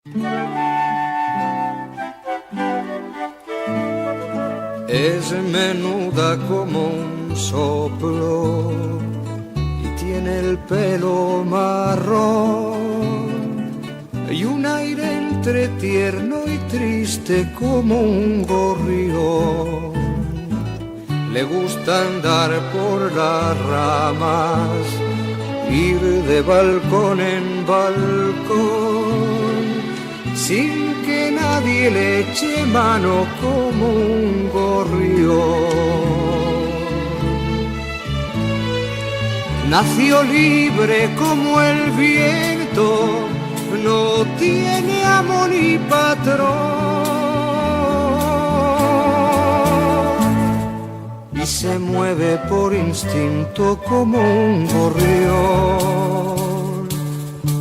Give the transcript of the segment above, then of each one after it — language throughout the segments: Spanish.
Es menuda como un soplo y tiene el pelo marrón y un aire entre tierno y triste como un gorrión. Le gusta andar por las ramas, ir de balcón en balcón, sin que nadie le eche mano como un gorrión. Nació libre como el viento, no tiene amo ni patrón, y se mueve por instinto como un gorrión.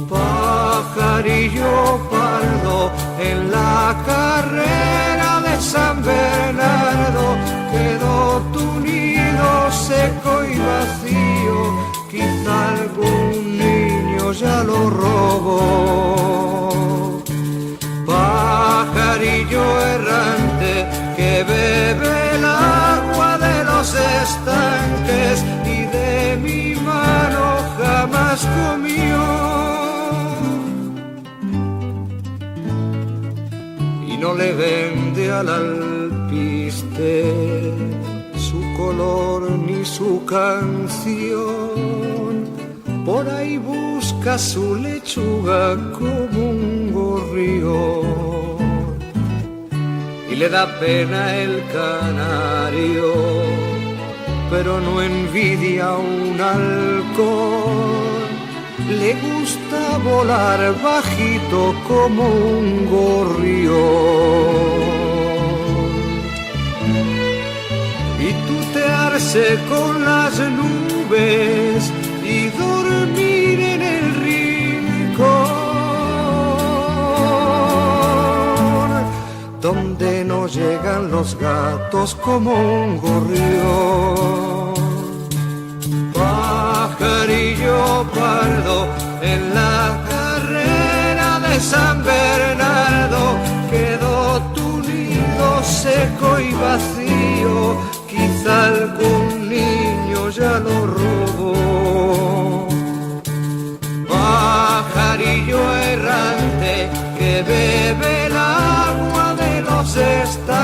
Pajarillo pardo en la carrera de San Bernardo, quedó tu nido seco y vacío, quizá algún niño ya lo robó. Pajarillo errante que bebe el agua de los estanques y de mi mano jamás comió. No le vende al alpiste su color ni su canción, por ahí busca su lechuga como un gorrión, y le da pena el canario, pero no envidia a un halcón. Le gusta volar bajito como un gorrión y tutearse con las nubes y dormir en el rincón donde no llegan los gatos como un gorrión. Pajarillo pardo en la carrera de San Bernardo, quedó tu nido seco y vacío, quizá algún niño ya lo robó. Pajarillo errante que bebe el agua de los estados